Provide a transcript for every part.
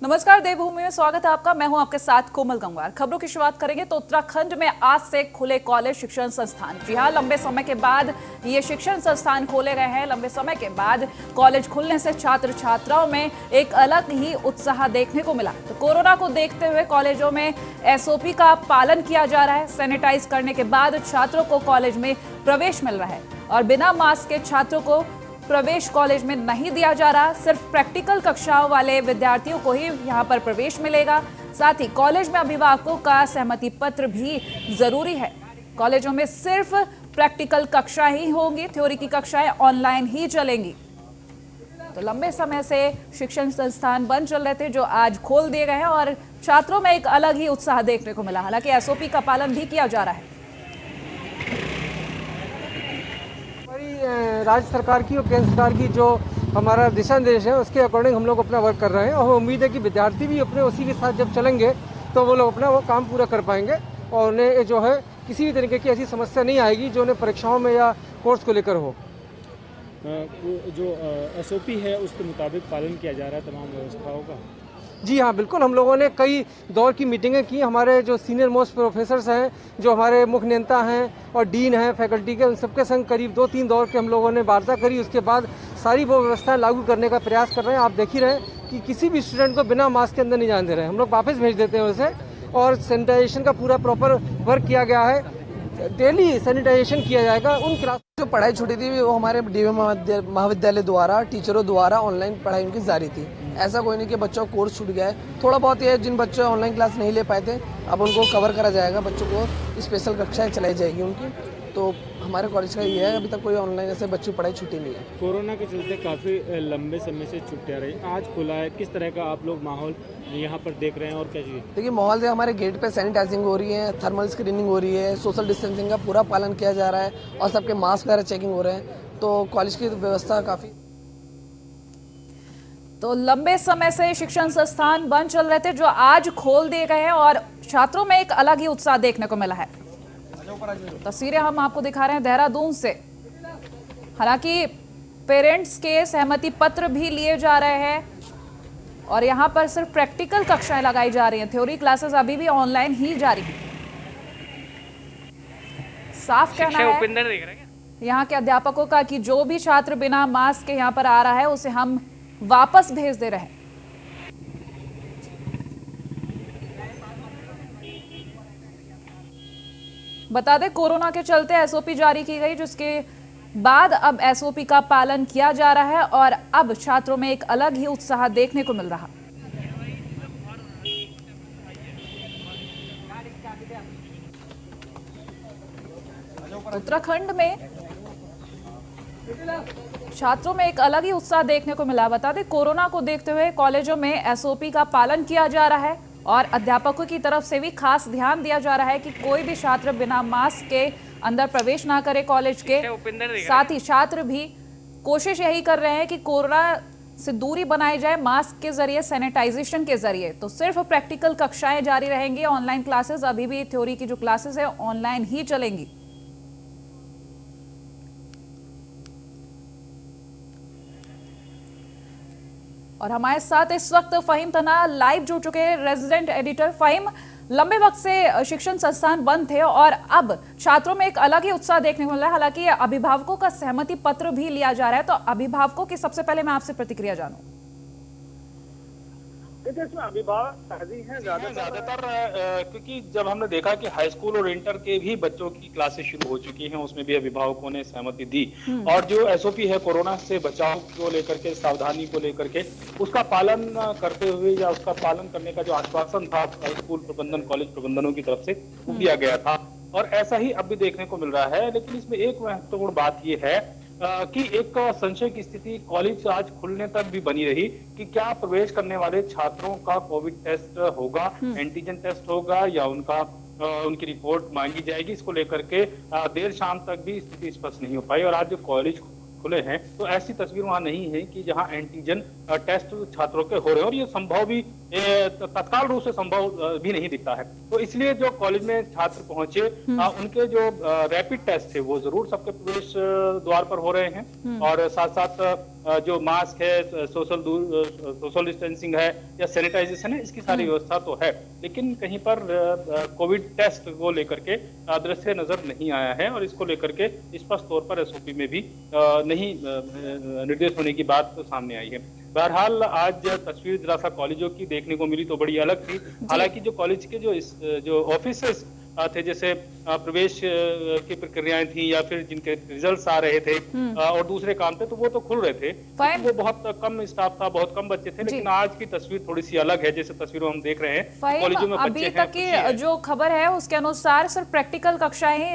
नमस्कार, देवभूमि में स्वागत है आपका। मैं हूं आपके साथ कोमल गंगवार। खबरों की शुरुआत करेंगे तो उत्तराखंड में आज से खुले कॉलेज शिक्षण संस्थान। जी हां, लंबे समय के बाद ये शिक्षण संस्थान खोले गए हैं। लंबे समय के बाद कॉलेज खुलने से छात्र छात्राओं में एक अलग ही उत्साह देखने को मिला। तो कोरोना को देखते हुए कॉलेजों में एसओपी का पालन किया जा रहा है। सैनिटाइज करने के बाद छात्रों को कॉलेज में प्रवेश मिल रहा है और बिना मास्क के छात्रों को प्रवेश कॉलेज में नहीं दिया जा रहा। सिर्फ प्रैक्टिकल कक्षाओं वाले विद्यार्थियों को ही यहां पर प्रवेश मिलेगा। साथ ही कॉलेज में अभिभावकों का सहमति पत्र भी जरूरी है। कॉलेजों में सिर्फ प्रैक्टिकल कक्षाएं ही होंगी, थ्योरी की कक्षाएं ऑनलाइन ही चलेंगी। तो लंबे समय से शिक्षण संस्थान बंद चल रहे थे, जो आज खोल दिए गए हैं और छात्रों में एक अलग ही उत्साह देखने को मिला। हालांकि एसओपी का पालन भी किया जा रहा है। राज्य सरकार की और केंद्र सरकार की जो हमारा दिशा निर्देश है उसके अकॉर्डिंग हम लोग अपना वर्क कर रहे हैं और हमें उम्मीद है कि विद्यार्थी भी अपने उसी के साथ जब चलेंगे तो वो लोग अपना वो काम पूरा कर पाएंगे और उन्हें जो है किसी भी तरीके की ऐसी समस्या नहीं आएगी जो उन्हें परीक्षाओं में या कोर्स को लेकर हो। जो एसओपी है उसके मुताबिक पालन किया जा रहा है तमाम व्यवस्थाओं का। जी हाँ, बिल्कुल। हम लोगों ने कई दौर की मीटिंगें की। हमारे जो सीनियर मोस्ट प्रोफेसर्स हैं, जो हमारे मुख्य नियंता हैं और डीन हैं फैकल्टी के, उन सबके संग करीब 2-3 दौर के हम लोगों ने वार्ता करी। उसके बाद सारी वो व्यवस्थाएं लागू करने का प्रयास कर रहे हैं। आप देख ही रहे हैं कि किसी भी स्टूडेंट को बिना मास्क के अंदर नहीं जाने दे रहे हैं। हम लोग वापस भेज देते हैं उसे और सैनिटाइजेशन का पूरा प्रॉपर वर्क किया गया है। डेली सैनिटाइजेशन किया जाएगा। उन क्लास जो पढ़ाई छुट्टी थी वो हमारे डीएवी महाविद्यालय द्वारा टीचरों द्वारा ऑनलाइन पढ़ाई उनकी जारी थी। ऐसा कोई नहीं कि बच्चों का कोर्स छूट गया है। थोड़ा बहुत ये जिन बच्चों ऑनलाइन क्लास नहीं ले पाए थे अब उनको कवर करा जाएगा। बच्चों को स्पेशल कक्षाएं चलाई जाएगी उनकी। तो हमारे कॉलेज का ये है, अभी तक कोई ऑनलाइन ऐसे बच्चों की पढ़ाई छुट्टी नहीं है। कोरोना के चलते काफ़ी लंबे समय से छुट्टियां रही, आज खुला है। किस तरह का आप लोग माहौल यहाँ पर देख रहे हैं और क्या चाहिए? देखिए, माहौल से हमारे गेट पे सैनिटाइजिंग हो रही है, थर्मल स्क्रीनिंग हो रही है, सोशल डिस्टेंसिंग का पूरा पालन किया जा रहा है और सबके मास्क वगैरह चेकिंग हो रहे हैं। तो कॉलेज की व्यवस्था काफ़ी। तो लंबे समय से शिक्षण संस्थान बंद चल रहे थे, जो आज खोल दिए गए हैं और छात्रों में एक अलग ही उत्साह देखने को मिला है। तस्वीरें हम आपको दिखा रहे हैं देहरादून से। हालांकि पेरेंट्स के सहमति पत्र भी लिए जा रहे हैं और यहां पर सिर्फ प्रैक्टिकल कक्षाएं लगाई जा रही हैं। थ्योरी क्लासेस अभी भी ऑनलाइन ही जारी हैं। साफ कहना है यहाँ के अध्यापकों का कि जो भी छात्र बिना मास्क के यहाँ पर आ रहा है उसे हम वापस भेज दे रहे हैं। बता दें, कोरोना के चलते एसओपी जारी की गई, जिसके बाद अब एसओपी का पालन किया जा रहा है और अब छात्रों में एक अलग ही उत्साह देखने को मिल रहा। उत्तराखंड में छात्रों में एक अलग ही उत्साह देखने को मिला। बता दें, कोरोना को देखते हुए कॉलेजों में एसओपी का पालन किया जा रहा है और अध्यापकों की तरफ से भी खास ध्यान दिया जा रहा है कि कोई भी छात्र बिना मास्क के अंदर प्रवेश ना करे कॉलेज के। साथ ही छात्र भी कोशिश यही कर रहे हैं कि कोरोना से दूरी बनाई जाए मास्क के जरिए, सैनिटाइजेशन के जरिए। तो सिर्फ प्रैक्टिकल कक्षाएं जारी रहेंगी। ऑनलाइन क्लासेस, अभी भी थ्योरी की जो क्लासेस है ऑनलाइन ही चलेंगी। और हमारे साथ इस वक्त फहीम तना लाइव जुड़ चुके हैं, रेजिडेंट एडिटर। फहीम, लंबे वक्त से शिक्षण संस्थान बंद थे और अब छात्रों में एक अलग ही उत्साह देखने को मिला है। हालांकि अभिभावकों का सहमति पत्र भी लिया जा रहा है, तो अभिभावकों की सबसे पहले मैं आपसे प्रतिक्रिया जानूं। देखिए, इसमें अभिभावक राजी हैं ज्यादातर, क्योंकि जब हमने देखा कि हाई स्कूल और इंटर के भी बच्चों की क्लासेस शुरू हो चुकी हैं, उसमें भी अभिभावकों ने सहमति दी और जो एसओपी है कोरोना से बचाव को लेकर के, सावधानी को लेकर के, उसका पालन करते हुए या उसका पालन करने का जो आश्वासन था स्कूल प्रबंधन, कॉलेज प्रबंधनों की तरफ से वो दिया गया था और ऐसा ही अब भी देखने को मिल रहा है। लेकिन इसमें एक महत्वपूर्ण बात यह है कि एक संशय की स्थिति कॉलेज आज खुलने तक भी बनी रही कि क्या प्रवेश करने वाले छात्रों का कोविड टेस्ट होगा, एंटीजन टेस्ट होगा या उनकी रिपोर्ट मांगी जाएगी। इसको लेकर के देर शाम तक भी स्थिति स्पष्ट नहीं हो पाई और आज जो कॉलेज खुले हैं तो ऐसी तस्वीर वहां नहीं है कि जहां एंटीजन टेस्ट छात्रों के हो रहे हैं और ये संभव भी तत्काल रूप से संभव भी नहीं दिखता है। तो इसलिए जो कॉलेज में छात्र पहुंचे उनके जो रैपिड टेस्ट थे वो जरूर सबके प्रवेश द्वार पर हो रहे हैं और साथ साथ जो मास्क है, सोशल डिस्टेंसिंग है या सैनिटाइजेशन है, इसकी सारी व्यवस्था तो है, लेकिन कहीं पर कोविड टेस्ट को लेकर के दृश्य नजर नहीं आया है और इसको लेकर के स्पष्ट तौर पर एसओपी में भी नहीं निर्देश होने की बात तो सामने आई है। बहरहाल आज तस्वीर जरा सा कॉलेजों की देखने को मिली तो बड़ी अलग थी। हालांकि जो कॉलेज के जो ऑफिसेस थे, जैसे प्रवेश की प्रक्रियाएं थी या फिर जिनके रिजल्ट्स आ रहे थे और दूसरे काम थे, तो वो तो खुल रहे थे, वो बहुत कम स्टाफ था, बहुत कम बच्चे थे। लेकिन आज की तस्वीर थोड़ी सी अलग है, जैसे तस्वीरों हम देख रहे हैं कॉलेजों में बच्चे हैं। अभी तक की जो खबर है उसके अनुसार सिर्फ प्रैक्टिकल कक्षाएं ही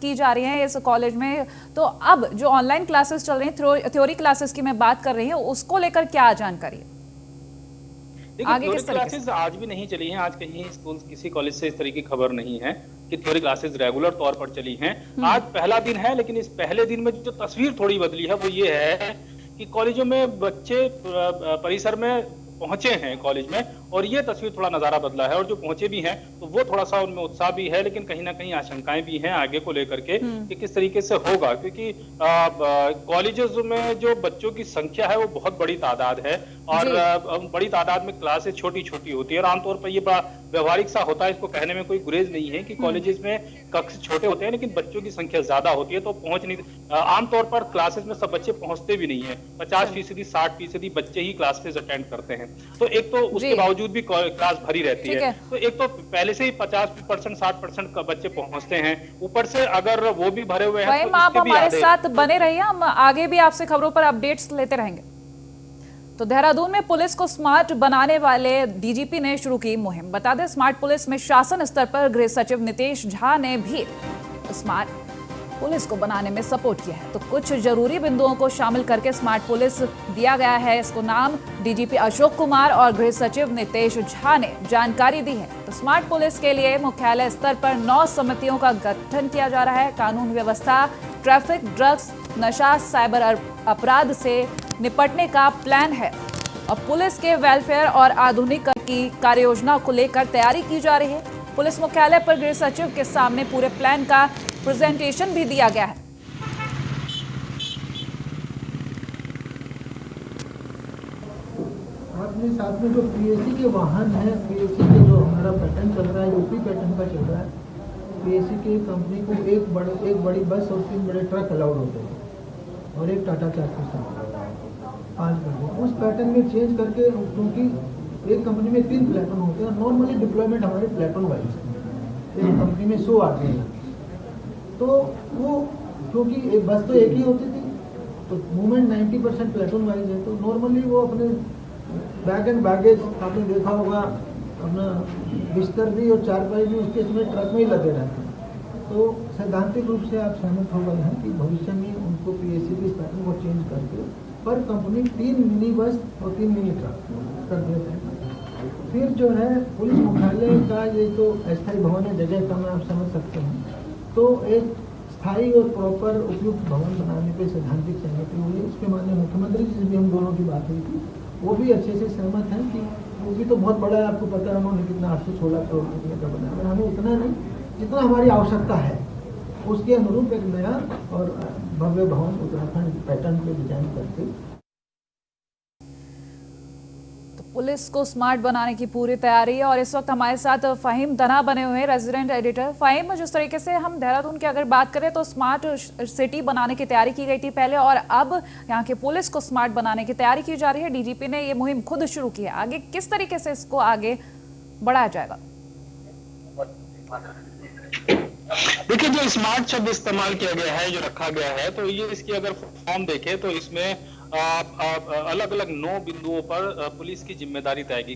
की जा रही हैं इस कॉलेज में। तो अब जो ऑनलाइन क्लासेस चल रही हैं, थ्योरी क्लासेस की मैं बात कर रही हूँ, उसको लेकर क्या जानकारी है? देखिए, थ्योरी क्लासेस आज भी नहीं चली हैं। आज कहीं स्कूल किसी कॉलेज से इस तरह की खबर नहीं है कि थ्योरी क्लासेस रेगुलर तौर पर चली हैं। आज पहला दिन है, लेकिन इस पहले दिन में जो तस्वीर थोड़ी बदली है वो ये है कि कॉलेजों में बच्चे परिसर में पहुंचे हैं कॉलेज में, और ये तस्वीर थोड़ा नजारा बदला है। और जो पहुंचे भी हैं तो वो थोड़ा सा उनमें उत्साह भी है, लेकिन कहीं ना कहीं आशंकाएं भी हैं आगे को लेकर के कि किस तरीके से होगा, क्योंकि कॉलेजेस में जो बच्चों की संख्या है वो बहुत बड़ी तादाद है और बड़ी तादाद में क्लासेस छोटी छोटी होती है और आमतौर पर ये बड़ा व्यवहारिक सा होता है। इसको कहने में कोई गुरेज नहीं है कि कॉलेजेस में कक्ष छोटे होते हैं लेकिन बच्चों की संख्या ज्यादा होती है, तो पहुंच नहीं, आमतौर पर क्लासेस में सब बच्चे पहुंचते भी नहीं है। 50%, 60% बच्चे ही क्लासेस अटेंड करते हैं। तो एक तो उसके बावजूद भी क्लास भरी रहती है, तो एक तो पहले से ही 50%, 60% का बच्चे पहुंचते हैं, ऊपर से अगर वो भी भरे हुए हैं तो आप हमारे साथ बने रहिए, हम आगे भी आपसे खबरों पर अपडेट्स लेते रहेंगे। तो देहरादून में पुलिस को स्मार्ट बनाने वाले डीजीपी ने शुरू की मुहिम। बता दें, स्मार्ट पुलिस में शासन स्तर पर गृह सचिव नितेश झा ने भी स्मार्ट पुलिस को बनाने में सपोर्ट किया है। तो कुछ जरूरी बिंदुओं को शामिल करके स्मार्ट पुलिस दिया गया है। इसको नाम डीजीपी अशोक कुमार और गृह सचिव नितेश झा ने जानकारी दी है। तो स्मार्ट पुलिस के लिए मुख्यालय स्तर पर 9 समितियों का गठन किया जा रहा है। कानून व्यवस्था, ट्रैफिक, ड्रग्स, नशा, साइबर अपराध से निपटने का प्लान है और पुलिस के वेलफेयर और आधुनिक की कार्य योजना को लेकर तैयारी की जा रही है। पुलिस मुख्यालय पर गृह सचिव के सामने पूरे प्लान का प्रेजेंटेशन भी दिया गया है। अपने साथ में जो पीएसी के वाहन है, पीएसी के जो हमारा पैटर्न चल रहा है, यूपी पैटर्न का चल रहा है, पीएसी की कंपनी को एक बड़ी बस और 3 बड़े ट्रक अलाउड होते हैं और एक टाटा 400 5 बजे उस पैटर्न में चेंज करके, क्योंकि एक कंपनी में 3 प्लेटून होते हैं। नॉर्मली डिप्लॉयमेंट हमारे प्लेटून वाइज है, एक कंपनी में 100 आदमी हैं, तो वो क्योंकि एक बस तो एक ही होती थी, तो मूवमेंट 90% प्लेटून वाइज है, तो नॉर्मली वो अपने बैग एंड बैगेज आपने देखा होगा, अपना बिस्तर भी और चारपाई भी उसके इसमें ट्रक में ही लगे रहते हैं। तो सैद्धांतिक रूप से आप सहमत हो गए हैं कि भविष्य में उनको पीएसी के पैटर्न को चेंज करके पर कंपनी 3 मिनी बस और 3 मिनी ट्रक कर देते हैं। फिर जो है पुलिस मुख्यालय का ये तो अस्थायी भवन है, जगह कम है, आप समझ सकते हैं, तो एक स्थायी और प्रॉपर उपयुक्त भवन बनाने पे सैद्धांतिक सहमति हुई। इसके माननीय मुख्यमंत्री जी से भी हम दोनों की बात हुई थी, वो भी अच्छे से सहमत हैं कि वो भी तो बहुत बड़ा है, आपको पता है उन्होंने कितना 816 करोड़ रुपये का बनाया, हमें उतना नहीं जितना हमारी आवश्यकता है, उसके अनुरूप एक नया और भव्य भवन उत्तराखंड पैटर्न पे डिजाइन करके। पुलिस को स्मार्ट बनाने की पूरी तैयारी है और इस वक्त हमारे साथ फ़हीम दना बने हुए हैं, रेजिडेंट एडिटर। फ़हीम, जिस तरीके से हम देहरादून की अगर बात करें तो स्मार्ट सिटी बनाने की तैयारी की गई थी पहले, और अब यहाँ के पुलिस को स्मार्ट बनाने की तैयारी की जा रही है। डीजीपी ने ये मुहिम खुद शुरू की है। आगे किस तरीके से इसको आगे बढ़ाया जाएगा? देखिए, जो स्मार्ट शब्द इस्तेमाल किया गया है, जो रखा गया है, तो ये इसकी अगर फॉर्म देखें तो इसमें अलग अलग 9 बिंदुओं पर पुलिस की जिम्मेदारी तय की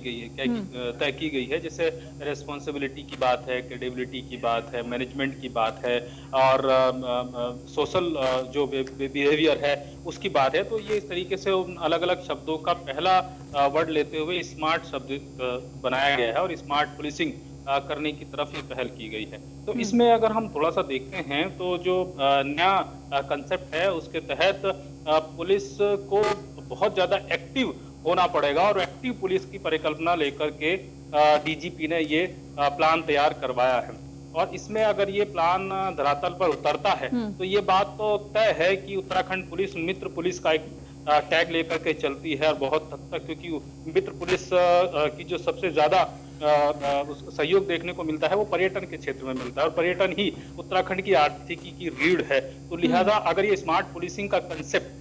गई है। जैसे रेस्पॉन्सिबिलिटी की बात है, क्रेडिबिलिटी की बात है, मैनेजमेंट की बात है और सोशल जो बिहेवियर है उसकी बात है। तो ये इस तरीके से उन अलग अलग शब्दों का पहला वर्ड लेते हुए स्मार्ट शब्द बनाया गया है और स्मार्ट पुलिसिंग करने की तरफ ये पहल की गई है। तो इसमें अगर हम थोड़ा सा देखते हैं तो जो नया कंसेप्ट है उसके तहत पुलिस को बहुत ज्यादा एक्टिव होना पड़ेगा और एक्टिव पुलिस की परिकल्पना लेकर के डीजीपी ने ये प्लान तैयार करवाया है। और इसमें अगर ये प्लान धरातल पर उतरता है तो ये बात तो तय है कि उत्तराखंड पुलिस मित्र पुलिस का एक टैग लेकर के चलती है और बहुत हद तक, क्योंकि मित्र पुलिस की जो सबसे ज्यादा सहयोग देखने को मिलता है वो पर्यटन के क्षेत्र में मिलता है और पर्यटन ही उत्तराखंड की आर्थिकी की रीढ़ है। तो लिहाजा अगर ये स्मार्ट पुलिसिंग का कंसेप्ट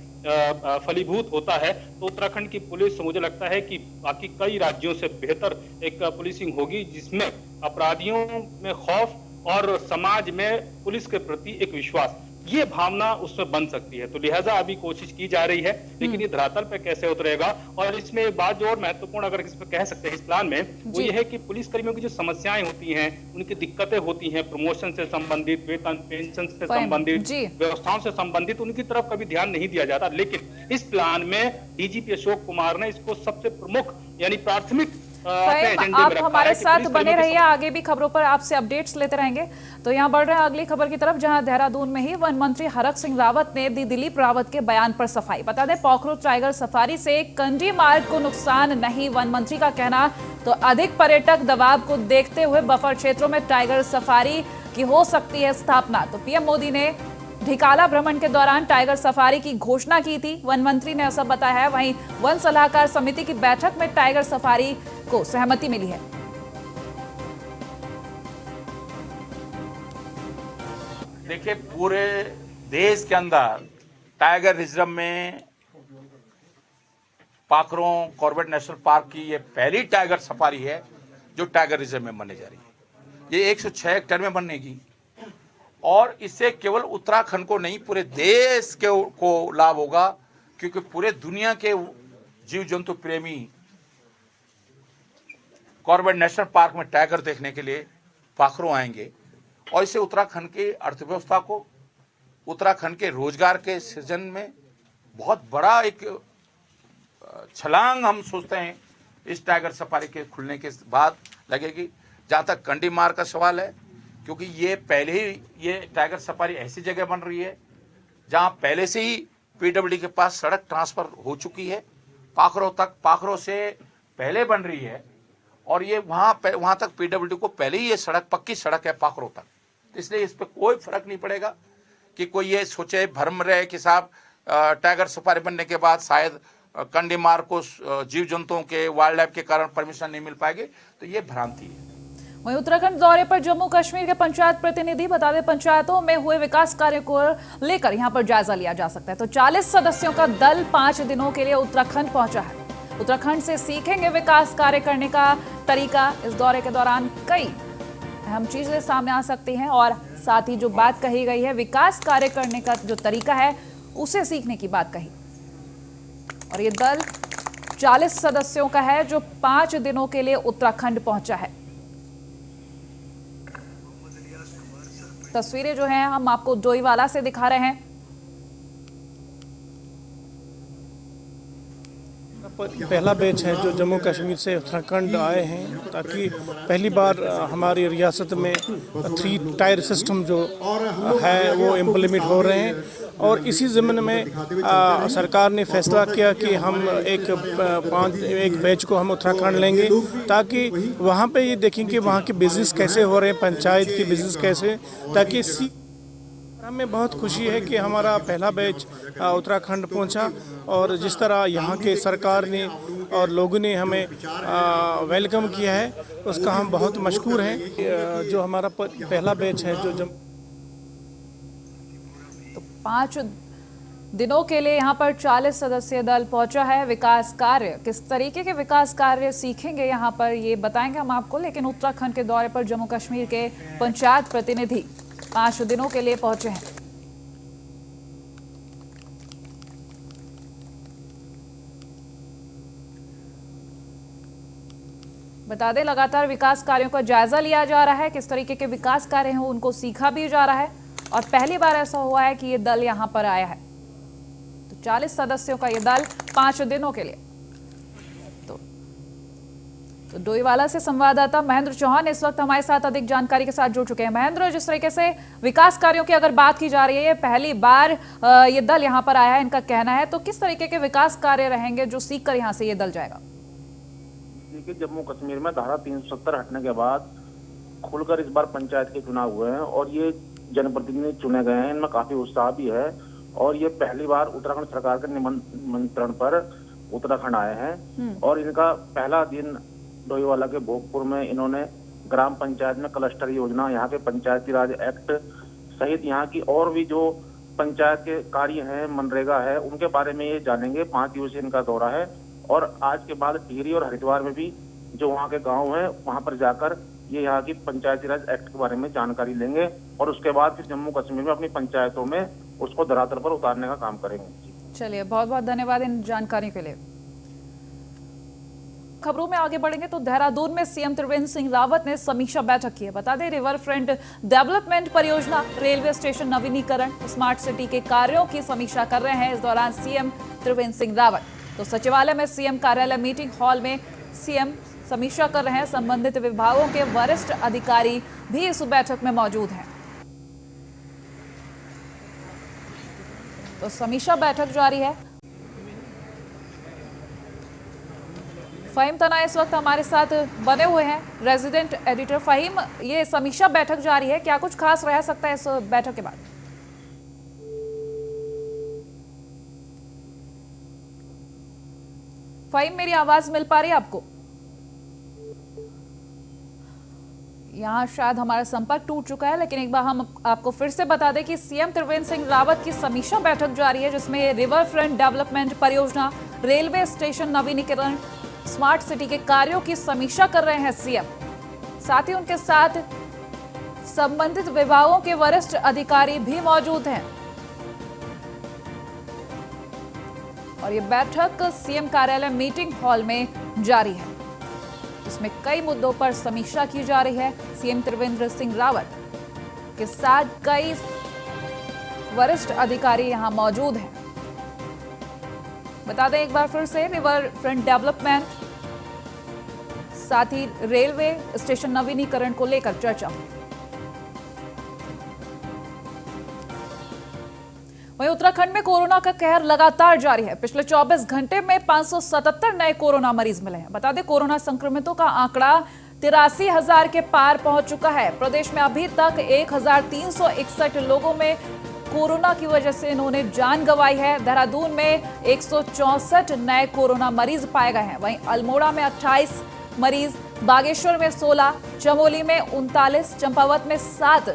फलीभूत होता है तो उत्तराखंड की पुलिस मुझे लगता है कि बाकी कई राज्यों से बेहतर एक पुलिसिंग होगी, जिसमें अपराधियों में खौफ और समाज में पुलिस के प्रति एक विश्वास, ये भावना उसमें बन सकती है। तो लिहाजा अभी कोशिश की जा रही है, लेकिन ये धरातल पे कैसे उतरेगा। और इसमें एक बात जो और महत्वपूर्ण अगर इस पर कह सकते हैं इस प्लान में, वो ये है कि पुलिस कर्मियों की जो समस्याएं होती हैं, उनकी दिक्कतें होती हैं, प्रमोशन से संबंधित, वेतन पेंशन से संबंधित, व्यवस्थाओं से संबंधित, उनकी तरफ कभी ध्यान नहीं दिया जाता। लेकिन इस प्लान में डीजीपी अशोक कुमार ने इसको सबसे प्रमुख यानी प्राथमिक आप हमारे साथ बने रहिए, आगे भी खबरों पर आपसे अपडेट्स लेते रहेंगे। तो यहाँ बढ़ रहे हैं अगली खबर की तरफ, जहां देहरादून में ही वन मंत्री हरक सिंह रावत ने दी दिलीप रावत के बयान पर सफाई। बता दें, पोखरो टाइगर सफारी से कंडी मार्ग को नुकसान नहीं, वन मंत्री का कहना। तो अधिक पर्यटक दबाव को देखते हुए बफर क्षेत्रों में टाइगर सफारी की हो सकती है स्थापना। तो पीएम मोदी ने ढिकाला भ्रमण के दौरान टाइगर सफारी की घोषणा की थी, वन मंत्री ने ऐसा बताया है। वहीं वन सलाहकार समिति की बैठक में टाइगर सफारी को सहमति मिली है। देखिए, पूरे देश के अंदर टाइगर रिजर्व में पाखरों कॉर्बेट नेशनल पार्क की ये पहली टाइगर सफारी है जो टाइगर रिजर्व में बनने जा रही है। ये 106 हेक्टेयर में बनेगी और इससे केवल उत्तराखंड को नहीं पूरे देश को लाभ होगा, क्योंकि पूरे दुनिया के जीव जंतु प्रेमी कॉर्बेट नेशनल पार्क में टाइगर देखने के लिए पाखरों आएंगे और इससे उत्तराखंड की अर्थव्यवस्था को, उत्तराखंड के रोजगार के सृजन में बहुत बड़ा एक छलांग हम सोचते हैं इस टाइगर सफारी के खुलने के बाद लगेगी। जहाँ तक कंडी मार्ग का सवाल है, क्योंकि ये पहले ही ये टाइगर सफारी ऐसी जगह बन रही है जहाँ पहले से ही पीडब्ल्यूडी के पास सड़क ट्रांसफर हो चुकी है, पाखरों तक, पाखरों से पहले बन रही है और ये वहाँ तक पीडब्ल्यूडी को पहले ही ये सड़क पक्की सड़क है पाखरों तक। तो इसलिए इस पर कोई फर्क नहीं पड़ेगा कि कोई ये सोचे भ्रम रहे कि साहब टाइगर सफारी बनने के बाद शायद कंडी मार्ग को जीव जंतुओं के वाइल्ड लाइफ के कारण परमिशन नहीं मिल पाएगी, तो ये भ्रांति है। वहीं उत्तराखंड दौरे पर जम्मू कश्मीर के पंचायत प्रतिनिधि, बता दें पंचायतों में हुए विकास कार्य को लेकर यहां पर जायजा लिया जा सकता है। तो 40 सदस्यों का दल 5 दिनों के लिए उत्तराखंड पहुंचा है। उत्तराखंड से सीखेंगे विकास कार्य करने का तरीका। इस दौरे के दौरान कई अहम चीजें सामने आ सकती हैं और साथ ही जो बात कही गई है विकास कार्य करने का जो तरीका है उसे सीखने की बात कही। और ये दल 40 सदस्यों का है जो 5 दिनों के लिए उत्तराखंड पहुंचा है। तस्वीरें जो हैं हम आपको डोईवाला से दिखा रहे हैं। पहला बैच है जो जम्मू कश्मीर से उत्तराखंड आए हैं, ताकि पहली बार हमारी रियासत में 3 टायर सिस्टम जो है वो इम्प्लीमेंट हो रहे हैं। और इसी ज़मीन में सरकार ने फैसला किया कि हम एक बैच को हम उत्तराखंड लेंगे, ताकि वहाँ पे ये देखें कि वहाँ के बिज़नेस कैसे हो रहे हैं, पंचायत की बिज़नेस कैसे, ताकि हमें बहुत खुशी है कि हमारा पहला बैच उत्तराखंड पहुंचा और जिस तरह यहाँ के सरकार ने और लोगों ने हमें वेलकम किया है उसका हम बहुत मशकूर हैं। जो हमारा पहला बैच है जो तो 5 दिनों के लिए यहाँ पर 40 सदस्यीय दल पहुंचा है। विकास कार्य, किस तरीके के विकास कार्य सीखेंगे यहाँ पर ये बताएंगे हम आपको। लेकिन उत्तराखंड के दौरे पर जम्मू कश्मीर के पंचायत प्रतिनिधि 5 दिनों के लिए पहुंचे हैं। बता दें लगातार विकास कार्यों का जायजा लिया जा रहा है, किस तरीके के विकास कार्य हैं उनको सीखा भी जा रहा है और पहली बार ऐसा हुआ है कि ये दल यहां पर आया है। तो 40 सदस्यों का ये दल 5 दिनों के लिए। तो तो डोईवाला से संवाददाता महेंद्र चौहान इस वक्त हमारे साथ अधिक जानकारी के साथ जुड़ चुके हैं। महेंद्र, जिस तरीके से विकास कार्यों की अगर बात की जा रही है, पहली बार ये दल यहाँ पर आया है, इनका कहना है, तो किस तरीके के विकास कार्य रहेंगे जो सीख कर यहाँ से ये दल जाएगा? देखिए, जम्मू कश्मीर में धारा 370 हटने के बाद खुलकर इस बार पंचायत के चुनाव हुए हैं और ये जनप्रतिनिधि चुने गए हैं। इनमें काफी उत्साह भी है और ये पहली बार उत्तराखंड सरकार के निमंत्रण पर उत्तराखंड आए हैं और इनका पहला दिन डोईवाला के भोगपुर में इन्होंने ग्राम पंचायत में क्लस्टर योजना, यहाँ के पंचायती राज एक्ट सहित यहाँ की और भी जो पंचायत के कार्य हैं, मनरेगा है, उनके बारे में ये जानेंगे। 5 दिवसीय इनका दौरा है और आज के बाद टिहरी और हरिद्वार में भी जो वहाँ के गांव हैं वहाँ पर जाकर ये यहाँ की पंचायती राज एक्ट के बारे में जानकारी लेंगे और उसके बाद फिर जम्मू कश्मीर में अपनी पंचायतों में उसको धरातल पर उतारने का काम करेंगे। चलिए, बहुत बहुत धन्यवाद इन जानकारी के लिए। खबरों में आगे बढ़ेंगे तो देहरादून में सीएम त्रिवेंद्र सिंह रावत ने समीक्षा बैठक की है। बता दें, रिवर फ्रंट डेवलपमेंट परियोजना, रेलवे स्टेशन नवीनीकरण, स्मार्ट सिटी के कार्यों की समीक्षा कर रहे हैं इस दौरान सीएम त्रिवेंद्र सिंह रावत। तो सचिवालय में सीएम कार्यालय मीटिंग हॉल में सीएम समीक्षा कर रहे हैं। संबंधित विभागों के वरिष्ठ अधिकारी भी इस बैठक में मौजूद हैं। तो समीक्षा बैठक जारी है। फहीम तना इस वक्त हमारे साथ बने हुए हैं, रेजिडेंट एडिटर। फहीम, ये समीक्षा बैठक जारी है, क्या कुछ खास रह सकता है इस बैठक के बाद? फहीम, मेरी आवाज मिल पा रही है आपको? यहाँ शायद हमारा संपर्क टूट चुका है, लेकिन एक बार हम आपको फिर से बता दें कि सीएम त्रिवेंद्र सिंह रावत की समीक्षा बैठक जारी है, जिसमें रिवर फ्रंट डेवलपमेंट परियोजना, रेलवे स्टेशन नवीनीकरण, स्मार्ट सिटी के कार्यों की समीक्षा कर रहे हैं सीएम। साथ ही उनके साथ संबंधित विभागों के वरिष्ठ अधिकारी भी मौजूद हैं और ये बैठक सीएम कार्यालय मीटिंग हॉल में जारी है। इसमें कई मुद्दों पर समीक्षा की जा रही है। सीएम त्रिवेंद्र सिंह रावत के साथ कई वरिष्ठ अधिकारी यहां मौजूद हैं। बता दें एक बार फिर से, रिवर फ्रंट डेवलपमेंट, साथ ही रेलवे स्टेशन नवीनीकरण को लेकर चर्चा हुई। वहीं उत्तराखंड में कोरोना का कहर लगातार जारी है। पिछले 24 घंटे में 577 नए कोरोना मरीज मिले हैं। बता दें, कोरोना संक्रमितों का आंकड़ा 83,000 के पार पहुंच चुका है। प्रदेश में अभी तक 1,361 लोगों में कोरोना की वजह से इन्होंने जान गंवाई है। देहरादून में 164 नए कोरोना मरीज पाए गए हैं। वहीं अल्मोड़ा में 28 मरीज, बागेश्वर में 16, चमोली में 39, चंपावत में 7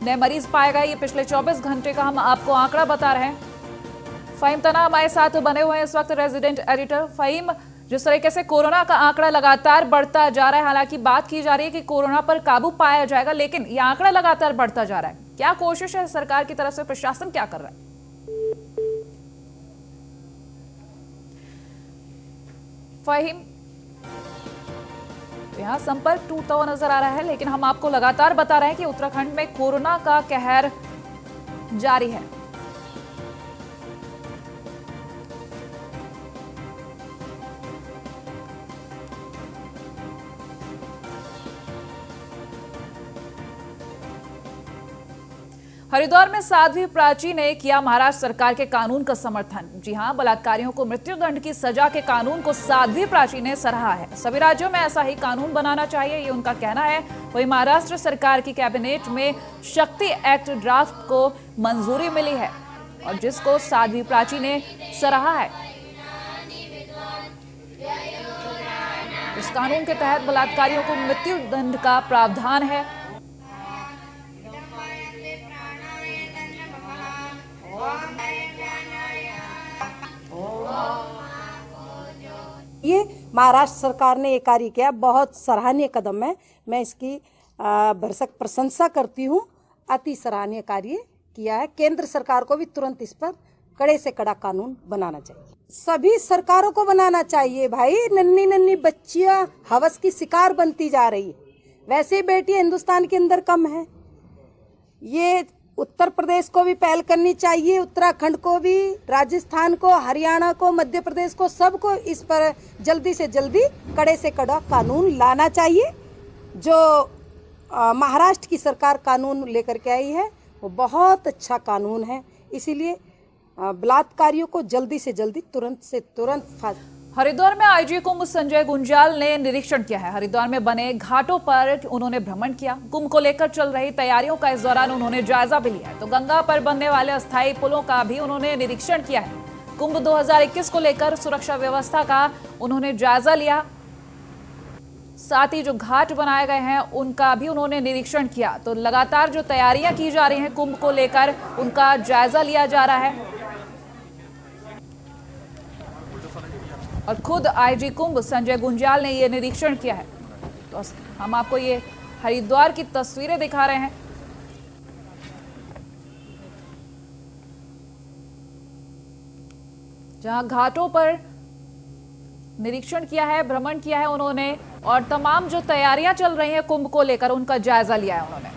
नए मरीज पाए गए। ये पिछले 24 घंटे का हम आपको आंकड़ा बता रहे हैं। फहीम तना हमारे साथ बने हुए हैं इस वक्त, रेजिडेंट एडिटर। फहीम, जिस तरीके से कोरोना का आंकड़ा लगातार बढ़ता जा रहा है, हालांकि बात की जा रही है कि कोरोना पर काबू पाया जाएगा, लेकिन ये आंकड़ा लगातार बढ़ता जा रहा है। क्या कोशिश है सरकार की तरफ से, प्रशासन क्या कर रहा है? फहीम, यहाँ संपर्क टूटता हुआ नजर आ रहा है, लेकिन हम आपको लगातार बता रहे हैं कि उत्तराखंड में कोरोना का कहर जारी है। हरिद्वार में साध्वी प्राची ने किया महाराष्ट्र सरकार के कानून का समर्थन। जी हां, बलात्कारियों को मृत्युदंड की सजा के कानून को साध्वी प्राची ने सराहा है। सभी राज्यों में ऐसा ही कानून बनाना चाहिए, ये उनका कहना है। वहीं महाराष्ट्र सरकार की कैबिनेट में शक्ति एक्ट ड्राफ्ट को मंजूरी मिली है और जिसको साध्वी प्राची ने सराहा है। इस कानून के तहत बलात्कारियों को मृत्युदंड का प्रावधान है। ये महाराष्ट्र सरकार ने ये कार्य किया, बहुत सराहनीय कदम है। मैं इसकी भरसक प्रशंसा करती हूँ। अति सराहनीय कार्य किया है। केंद्र सरकार को भी तुरंत इस पर कड़े से कड़ा कानून बनाना चाहिए। सभी सरकारों को बनाना चाहिए भाई। नन्ही नन्ही बच्चियां हवस की शिकार बनती जा रही है। वैसे ही बेटियां हिंदुस्तान के अंदर कम है। ये उत्तर प्रदेश को भी पहल करनी चाहिए, उत्तराखंड को भी, राजस्थान को, हरियाणा को, मध्य प्रदेश को, सबको इस पर जल्दी से जल्दी कड़े से कड़ा कानून लाना चाहिए। जो महाराष्ट्र की सरकार कानून लेकर के आई है वो बहुत अच्छा कानून है, इसीलिए बलात्कारियों को जल्दी से जल्दी तुरंत से तुरंत फांसी। हरिद्वार में आईजी कुंभ संजय गुंजाल ने निरीक्षण किया है। हरिद्वार में बने घाटों पर उन्होंने भ्रमण किया। कुंभ को लेकर चल रही तैयारियों का इस दौरान उन्होंने जायजा भी लिया। तो गंगा पर बनने वाले अस्थायी पुलों का भी उन्होंने निरीक्षण किया है। कुंभ 2021 को लेकर सुरक्षा व्यवस्था का उन्होंने जायजा लिया। साथ ही जो घाट बनाए गए हैं उनका भी उन्होंने निरीक्षण किया। तो लगातार जो तैयारियां की जा रही हैं कुंभ को लेकर उनका जायजा लिया जा रहा है। और खुद आईजी कुंभ संजय गुंजाल ने यह निरीक्षण किया है। तो हम आपको ये हरिद्वार की तस्वीरें दिखा रहे हैं। जहां घाटों पर निरीक्षण किया है, भ्रमण किया है उन्होंने, और तमाम जो तैयारियां चल रही हैं कुंभ को लेकर उनका जायजा लिया है उन्होंने।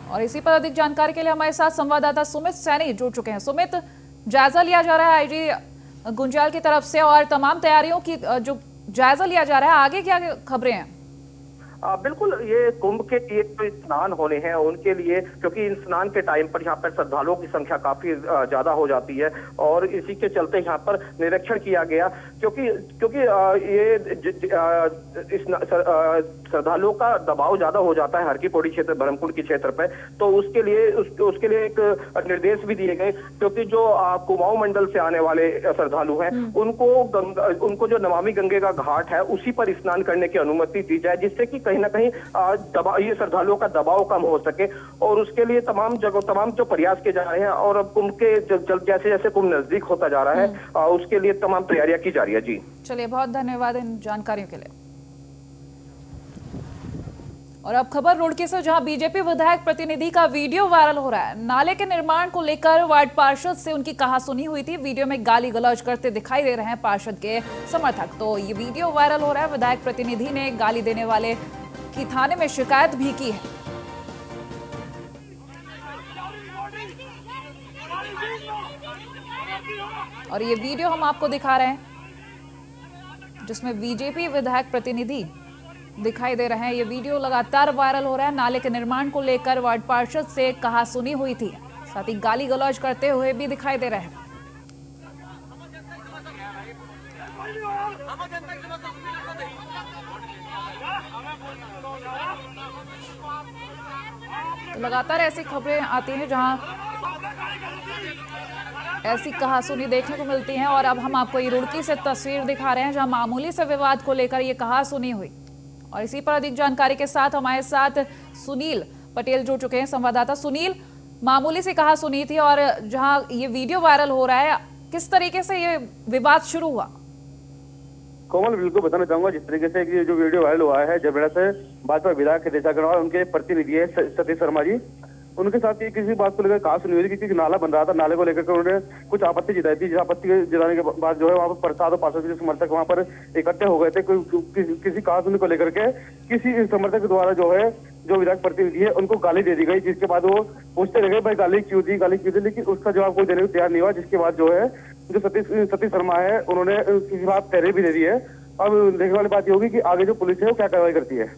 और इसी पर अधिक जानकारी के लिए हमारे साथ संवाददाता सुमित सैनी जुड़ चुके हैं। सुमित, जायजा लिया जा रहा है आईजी गुंजाल की तरफ से और तमाम तैयारियों की जो जायजा लिया जा रहा है, आगे क्या खबरें हैं? बिल्कुल, ये कुंभ के लिए जो स्नान होने हैं उनके लिए, क्योंकि इन स्नान के टाइम पर यहाँ पर श्रद्धालुओं की संख्या काफी ज्यादा हो जाती है और इसी के चलते यहाँ पर निरीक्षण किया गया, क्योंकि ये श्रद्धालुओं का दबाव ज्यादा हो जाता है हर की पौड़ी क्षेत्र, ब्रह्मकुंड के क्षेत्र पे। तो उसके लिए एक निर्देश भी दिए गए, क्योंकि जो कुमाऊं मंडल से आने वाले श्रद्धालु हैं उनको जो नमामि गंगे का घाट है उसी पर स्नान करने की अनुमति दी जाए, जिससे कि कहीं ना कहीं ये श्रद्धालुओं का दबाव कम हो सके। और उसके लिए तमाम जो प्रयास किए जा रहे हैं और अब कुंभ के जैसे जैसे कुंभ नजदीक होता जा रहा है उसके लिए तमाम तैयारियां की जा रही है। जी चलिए, बहुत धन्यवाद इन जानकारियों के लिए। और अब खबर रुड़की से, जहां बीजेपी विधायक प्रतिनिधि का वीडियो वायरल हो रहा है। नाले के निर्माण को लेकर वार्ड पार्षद से उनकी कहासुनी हुई थी। वीडियो में गाली गलौज करते दिखाई दे रहे हैं पार्षद के समर्थक। तो ये वीडियो वायरल हो रहा है। विधायक प्रतिनिधि ने गाली देने वाले की थाने में शिकायत भी की है। और ये वीडियो हम आपको दिखा रहे हैं जिसमें बीजेपी विधायक प्रतिनिधि दिखाई दे रहे हैं। ये वीडियो लगातार वायरल हो रहा है। नाले के निर्माण को लेकर वार्ड पार्षद से कहासुनी हुई थी, साथ ही गाली गलौज करते हुए भी दिखाई दे रहे हैं। तो लगातार ऐसी खबरें आती हैं जहां ऐसी कहासुनी देखने को मिलती है। और अब हम आपको ये रुड़की से तस्वीर दिखा रहे हैं जहां मामूली से विवाद को लेकर ये कहासुनी हुई। और इसी पर अधिक जानकारी के साथ हमारे साथ सुनील पटेल जुड़ चुके हैं, संवाददाता। सुनील, मामूली से कहासुनी थी और जहां ये वीडियो वायरल हो रहा है, किस तरीके से ये विवाद शुरू हुआ? कोमल, बिल्कुल बताना चाहूंगा, जिस तरीके से जो वीडियो वायरल हुआ है जबड़ा से भाजपा विधायक देशा अग्रवाल, उनके प्रतिनिधि है सतीश शर्मा जी, उनके साथ ये किसी बात को लेकर कहा सुनी हुई थी, क्योंकि नाला बन रहा था। नाले को लेकर उन्होंने कुछ आपत्ति जताई थी। जिस आपत्ति जताने के बाद जो है वहाँ पर प्रसाद और पार्षद के समर्थक वहाँ पर इकट्ठे हो गए थे। किसी कहा सुनी को लेकर के किसी समर्थक के द्वारा जो है जो विधायक प्रतिनिधि है उनको गाली दे दी गई, जिसके बाद वो पूछते रहे भाई गाली क्यों दी, लेकिन उसका जवाब कोई देने को तैयार नहीं हुआ। जिसके बाद जो है जो सतीश शर्मा है उन्होंने किसी बात तहरीर भी दे दी है। अब देखने वाली बात ये होगी कि आगे जो पुलिस है वो क्या कार्रवाई करती है।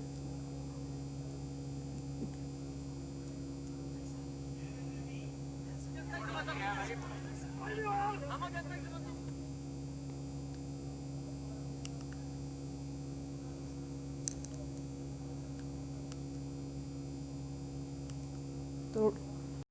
तो